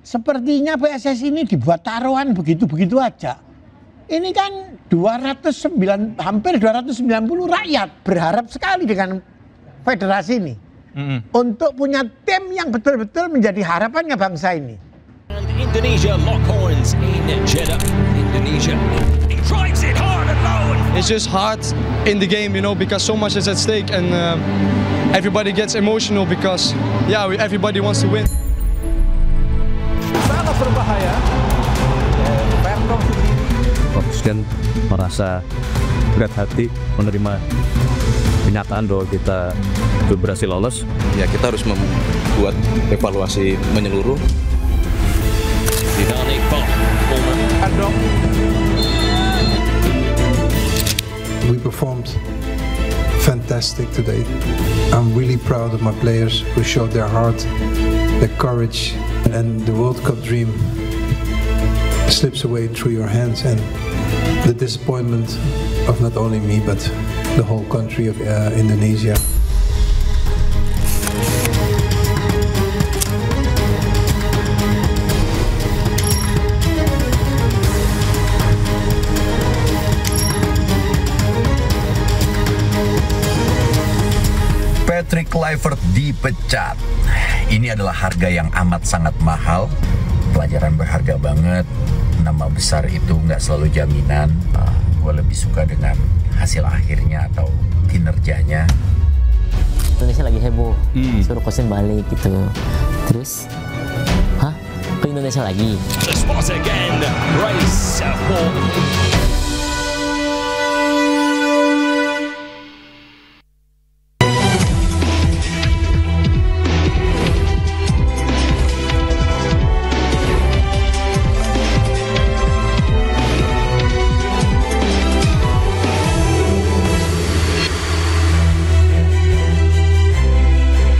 sepertinya PSSI ini dibuat taruhan begitu-begitu aja. Ini kan hampir 290 rakyat berharap sekali dengan federasi ini. Untuk punya tim yang betul-betul menjadi harapannya bangsa ini. Indonesia lock horns in Jeddah, Indonesia. He drives it hard and low. It's just hard in the game, you know, because so much is at stake and everybody gets emotional because everybody wants to win. Sangat berbahaya. Pak Presiden merasa berat hati menerima kenyataan bahwa kita berhasil lolos. Ya, kita harus membuat evaluasi menyeluruh. We performed fantastic today. I'm really proud of my players who showed their heart, their courage, and the World Cup dream slips away through your hands, and the disappointment of not only me but the whole country of Indonesia. Patrick Kluivert dipecat. Ini adalah harga yang amat sangat mahal. Pelajaran berharga banget. Nama besar itu nggak selalu jaminan. Gue lebih suka dengan hasil akhirnya atau kinerjanya. Indonesia lagi heboh, suruh Kosin balik gitu. Terus, ke Indonesia lagi?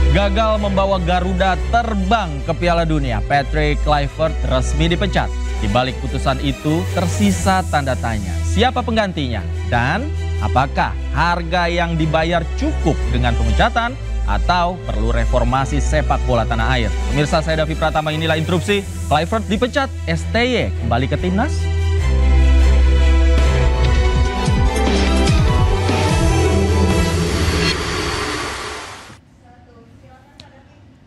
Gagal membawa Garuda terbang ke Piala Dunia, Patrick Kluivert resmi dipecat. Di balik putusan itu tersisa tanda tanya, siapa penggantinya? Dan apakah harga yang dibayar cukup dengan pemecatan atau perlu reformasi sepak bola tanah air? Pemirsa, saya Davi Pratama, inilah Interupsi. Kluivert dipecat, STY kembali ke timnas?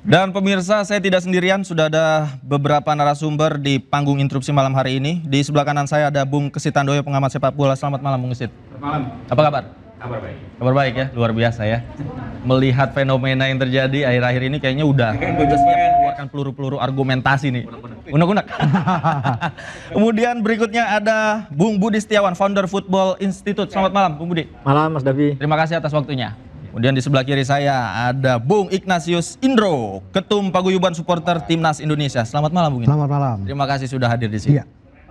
Dan pemirsa, saya tidak sendirian, sudah ada beberapa narasumber di panggung Interupsi malam hari ini. Di sebelah kanan saya ada Bung Kesit Handoyo, pengamat sepak bola. Selamat malam, Bung Kesit. Selamat malam. Apa kabar? Kabar baik. Kabar baik ya, luar biasa ya. Melihat fenomena yang terjadi akhir-akhir ini kayaknya udah siap mengeluarkan peluru-peluru argumentasi nih. Unek-unek. Kemudian berikutnya ada Bung Budi Setiawan, founder Football Institute. Selamat malam, Bung Budi. Malam, Mas Davi. Terima kasih atas waktunya. Kemudian di sebelah kiri saya ada Bung Ignatius Indro, Ketum Paguyuban Supporter Timnas Indonesia. Selamat malam, Bung. Selamat malam. Terima kasih sudah hadir di sini. Iya.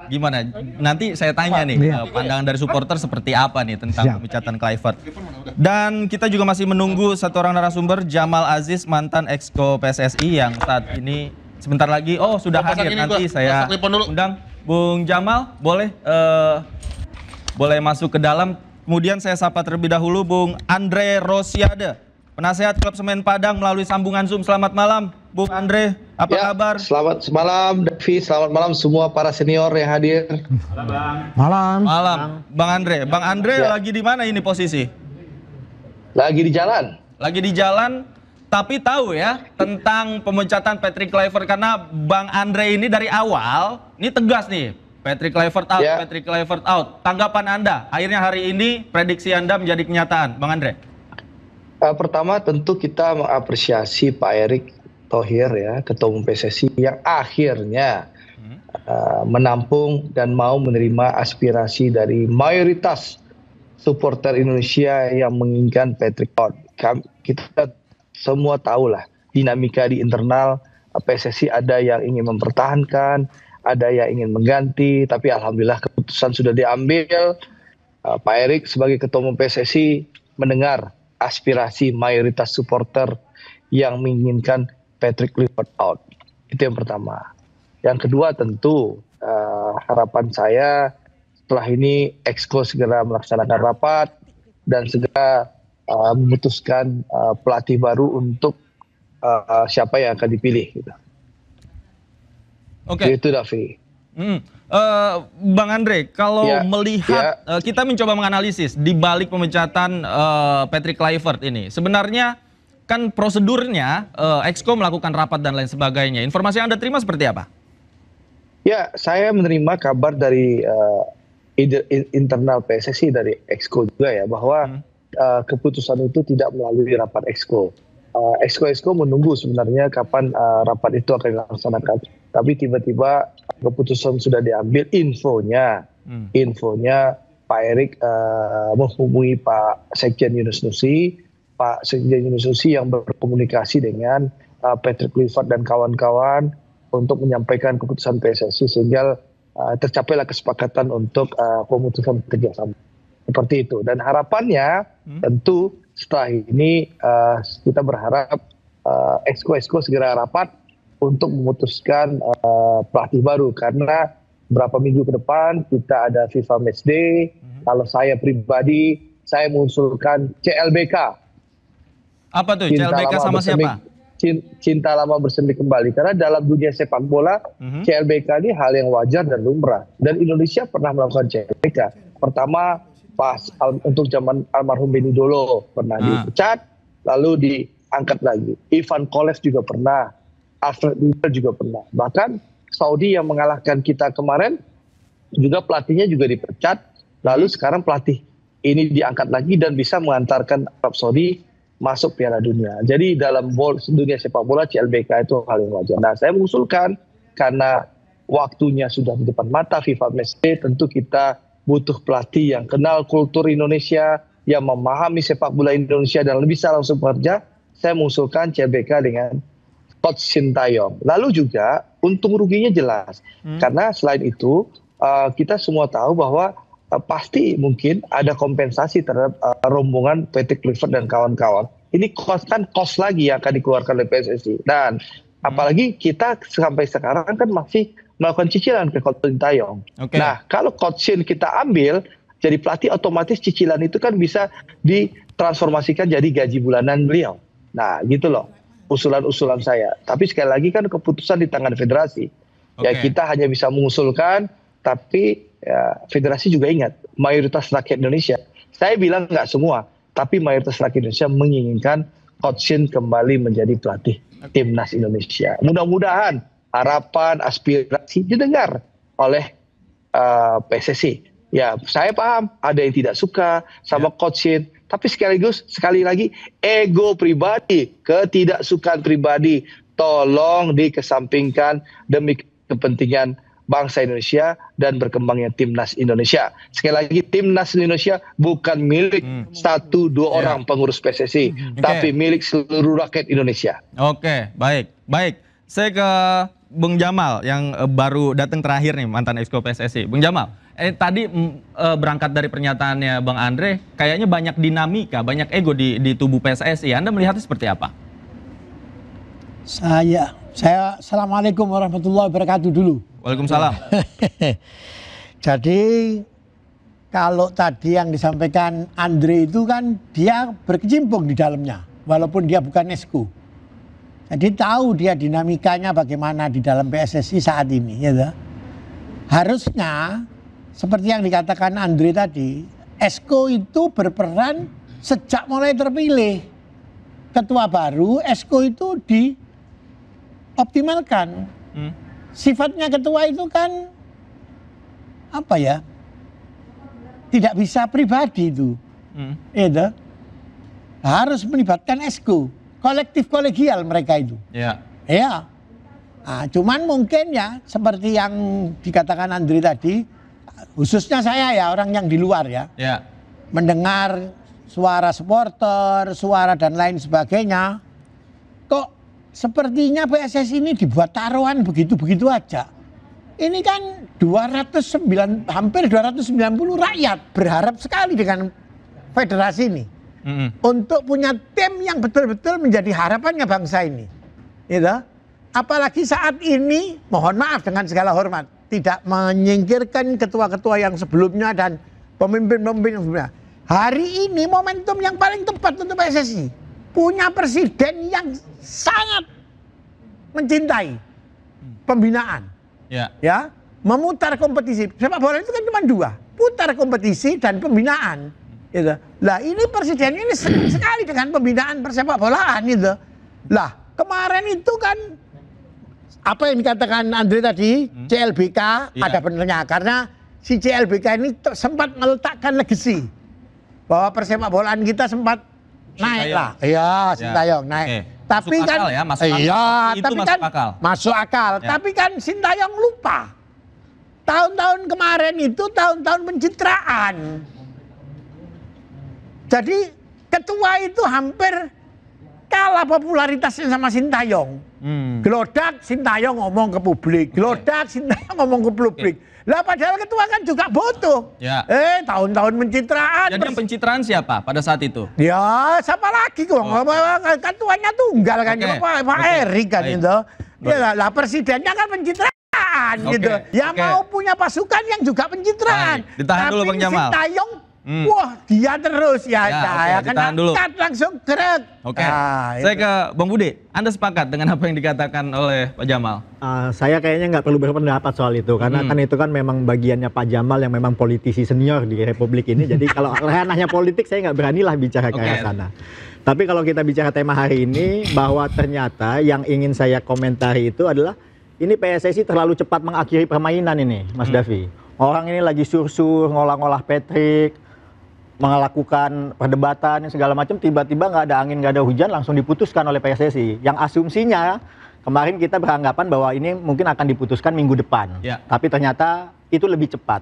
Gimana? Nanti saya tanya nih, pandangan dari supporter seperti apa nih tentang pemecatan Kluivert. Dan kita juga masih menunggu satu orang narasumber, Jamal Aziz, mantan exco PSSI yang saat ini sebentar lagi, sudah hadir. Nanti saya undang Bung Jamal, boleh masuk ke dalam. Kemudian saya sapa terlebih dahulu Bung Andre Rosiade, penasehat klub Semen Padang melalui sambungan Zoom. Selamat malam, Bung Andre. Apa kabar? Selamat malam, Davi. Selamat malam semua para senior yang hadir. Malam. Malam, Bang Andre. Bang Andre lagi di mana ini posisi? Lagi di jalan. Lagi di jalan, tapi tahu ya tentang pemecatan Patrick Kluivert karena Bang Andre ini dari awal ini tegas nih. Patrick Kluivert out, Patrick Kluivert out. Tanggapan Anda, akhirnya hari ini prediksi Anda menjadi kenyataan, Bang Andre. Pertama tentu kita mengapresiasi Pak Erick Thohir ya, Ketua Umum PSSI yang akhirnya menampung dan mau menerima aspirasi dari mayoritas supporter Indonesia yang menginginkan Patrick out. Kita semua tahulah dinamika di internal PSSI, ada yang ingin mempertahankan, ada yang ingin mengganti, tapi alhamdulillah keputusan sudah diambil. Pak Erick sebagai Ketua Umum PSSI mendengar aspirasi mayoritas supporter yang menginginkan Patrick Kluivert out. Itu yang pertama. Yang kedua tentu harapan saya setelah ini Exco segera melaksanakan rapat dan segera memutuskan pelatih baru untuk siapa yang akan dipilih. Gitu. Oke. Itu Davi. Bang Andre, kalau melihat kita mencoba menganalisis di balik pemecatan Patrick Kluivert ini, sebenarnya kan prosedurnya Exco melakukan rapat dan lain sebagainya. Informasi yang Anda terima seperti apa? Ya, saya menerima kabar dari internal PSSI dari Exco juga ya, bahwa keputusan itu tidak melalui rapat Exco. Exco menunggu sebenarnya kapan rapat itu akan dilaksanakan. Tapi tiba-tiba keputusan sudah diambil, infonya Pak Erik menghubungi Pak Sekjen Yunus Nusi, Pak Sekjen Yunus Nusi yang berkomunikasi dengan Patrick Kluivert dan kawan-kawan untuk menyampaikan keputusan PSSI sehingga tercapailah kesepakatan untuk pemutusan kerjasama. Seperti itu. Dan harapannya tentu setelah ini kita berharap Exco segera rapat untuk memutuskan pelatih baru, karena beberapa minggu ke depan kita ada FIFA Matchday. Kalau saya pribadi, saya mengusulkan CLBK. Apa tuh CLBK sama siapa? Cinta lama bersemi kembali, karena dalam dunia sepak bola CLBK ini hal yang wajar dan lumrah, dan Indonesia pernah melakukan CLBK. Pertama pas untuk zaman almarhum Benny Dolo pernah dipecat, lalu diangkat lagi. Ivan Kolev juga pernah, Alfred Riedel juga pernah. Bahkan Saudi yang mengalahkan kita kemarin juga pelatihnya juga dipecat, lalu sekarang pelatih ini diangkat lagi dan bisa mengantarkan Arab Saudi masuk Piala Dunia. Jadi dalam dunia sepak bola CLBK itu hal yang wajar. Nah, saya mengusulkan karena waktunya sudah di depan mata FIFA Matchday, tentu kita butuh pelatih yang kenal kultur Indonesia, yang memahami sepak bola Indonesia dan lebih bisa langsung bekerja. Saya mengusulkan CLBK dengan Coach Sintayong. Lalu juga untung ruginya jelas, karena selain itu kita semua tahu bahwa pasti mungkin ada kompensasi terhadap rombongan Patrick Kluivert dan kawan-kawan. Ini cost lagi yang akan dikeluarkan oleh PSSI. Dan apalagi kita sampai sekarang kan masih melakukan cicilan ke Coach Sintayong. Nah, kalau Coach Sin kita ambil jadi pelatih, otomatis cicilan itu kan bisa ditransformasikan jadi gaji bulanan beliau. Nah, gitu loh usulan-usulan saya. Tapi sekali lagi kan keputusan di tangan federasi. Ya, kita hanya bisa mengusulkan, tapi ya, federasi juga ingat, mayoritas rakyat Indonesia, saya bilang nggak semua, tapi mayoritas rakyat Indonesia menginginkan Coach Sin kembali menjadi pelatih timnas Indonesia. Mudah-mudahan harapan, aspirasi didengar oleh PSSI. Ya, saya paham ada yang tidak suka sama Coach Sin, tapi sekali lagi ego pribadi, ketidaksukaan pribadi tolong dikesampingkan demi kepentingan bangsa Indonesia dan berkembangnya timnas Indonesia. Sekali lagi, timnas Indonesia bukan milik 1-2 orang pengurus PSSI, tapi milik seluruh rakyat Indonesia. Oke, baik. Saya ke Bung Jamal yang baru datang terakhir nih, mantan Exco PSSI. Bung Jamal, tadi berangkat dari pernyataannya Bang Andre, kayaknya banyak dinamika, banyak ego di tubuh PSSI. Anda melihatnya seperti apa? Saya Assalamualaikum warahmatullahi wabarakatuh dulu. Waalaikumsalam. Jadi kalau tadi yang disampaikan Andre itu kan dia berkecimpung di dalamnya, walaupun dia bukan Exco. Jadi tahu dia dinamikanya bagaimana di dalam PSSI saat ini. Ya, harusnya seperti yang dikatakan Andre tadi, Exco itu berperan sejak mulai terpilih. Ketua baru, Exco itu dioptimalkan. Sifatnya ketua itu kan apa ya, tidak bisa pribadi itu, itu harus melibatkan Exco, kolektif kolegial mereka itu. Ya. Nah, cuman mungkin ya seperti yang dikatakan Andre tadi, khususnya saya ya orang yang di luar ya, mendengar suara supporter, suara dan lain sebagainya, kok sepertinya PSSI ini dibuat taruhan begitu-begitu aja. Ini kan hampir 290 rakyat berharap sekali dengan federasi ini. Untuk punya tim yang betul-betul menjadi harapannya bangsa ini. Gitu? Apalagi saat ini, mohon maaf dengan segala hormat, tidak menyingkirkan ketua-ketua yang sebelumnya dan pemimpin-pemimpin yang sebelumnya. Hari ini momentum yang paling tepat untuk PSSI. Punya presiden yang sangat mencintai pembinaan. Ya, memutar kompetisi. Sepak bola itu kan cuma dua, putar kompetisi dan pembinaan. Gitu. Lah ini presiden ini senang sekali dengan pembinaan persepak bolaan gitu. Lah kemarin itu kan apa yang dikatakan Andre tadi, CLBK ada benernya karena si CLBK ini sempat meletakkan legasi bahwa persepak bolaan kita sempat naik lah. Iya, Sintayong naik. Tapi masuk kan akal ya, masuk akal. iya, Itu tapi masuk kan akal. masuk akal. Ya. Tapi kan Sintayong lupa. Tahun-tahun kemarin itu tahun-tahun pencitraan. Jadi ketua itu hampir kalah popularitasnya sama Sintayong. Gelodak Sintayong ngomong ke publik, gelodak Sintayong ngomong ke publik. Lah padahal ketua kan juga butuh. Ya. Tahun-tahun pencitraan. Jadi yang pencitraan siapa pada saat itu? Ya, siapa lagi kok? Kan tuanya tunggal kan, Pak Erik kan itu. Ya lah presidennya kan pencitraan gitu. Ya mau punya pasukan yang juga pencitraan. Ditahan dulu Bang Jamal. Sintayong, wah dia terus ya kan ditahan dulu. angkat langsung gerak. Saya ke Bang Budi. Anda sepakat dengan apa yang dikatakan oleh Pak Jamal? Saya kayaknya nggak perlu berpendapat soal itu karena kan itu kan memang bagiannya Pak Jamal yang memang politisi senior di Republik ini. Jadi kalau ranahnya politik saya nggak beranilah bicara ke arah sana. Tapi kalau kita bicara tema hari ini bahwa ternyata yang ingin saya komentari itu adalah ini PSSI terlalu cepat mengakhiri permainan ini, Mas Davi. Orang ini lagi sur-sur ngolah-ngolah Patrick, melakukan perdebatan segala macam, tiba-tiba nggak ada angin, nggak ada hujan, langsung diputuskan oleh PSSI. Yang asumsinya kemarin kita beranggapan bahwa ini mungkin akan diputuskan minggu depan, tapi ternyata itu lebih cepat.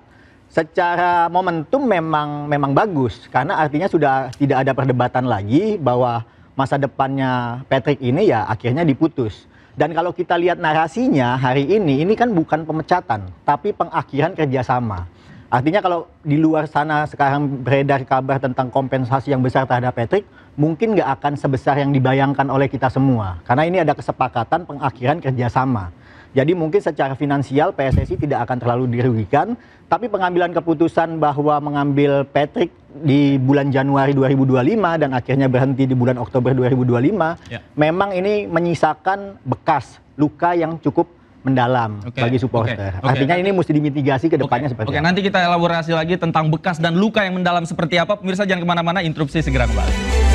Secara momentum memang bagus, karena artinya sudah tidak ada perdebatan lagi bahwa masa depannya Patrick ini ya akhirnya diputus. Dan kalau kita lihat narasinya hari ini kan bukan pemecatan, tapi pengakhiran kerjasama. Artinya kalau di luar sana sekarang beredar kabar tentang kompensasi yang besar terhadap Patrick, mungkin nggak akan sebesar yang dibayangkan oleh kita semua. Karena ini ada kesepakatan pengakhiran kerjasama. Jadi mungkin secara finansial PSSI tidak akan terlalu dirugikan, tapi pengambilan keputusan bahwa mengambil Patrick di bulan Januari 2025 dan akhirnya berhenti di bulan Oktober 2025, memang ini menyisakan bekas luka yang cukup mendalam bagi supporter. Artinya ini mesti dimitigasi ke depannya seperti apa. Nanti kita elaborasi lagi tentang bekas dan luka yang mendalam seperti apa. Pemirsa jangan kemana-mana, interupsi segera kembali.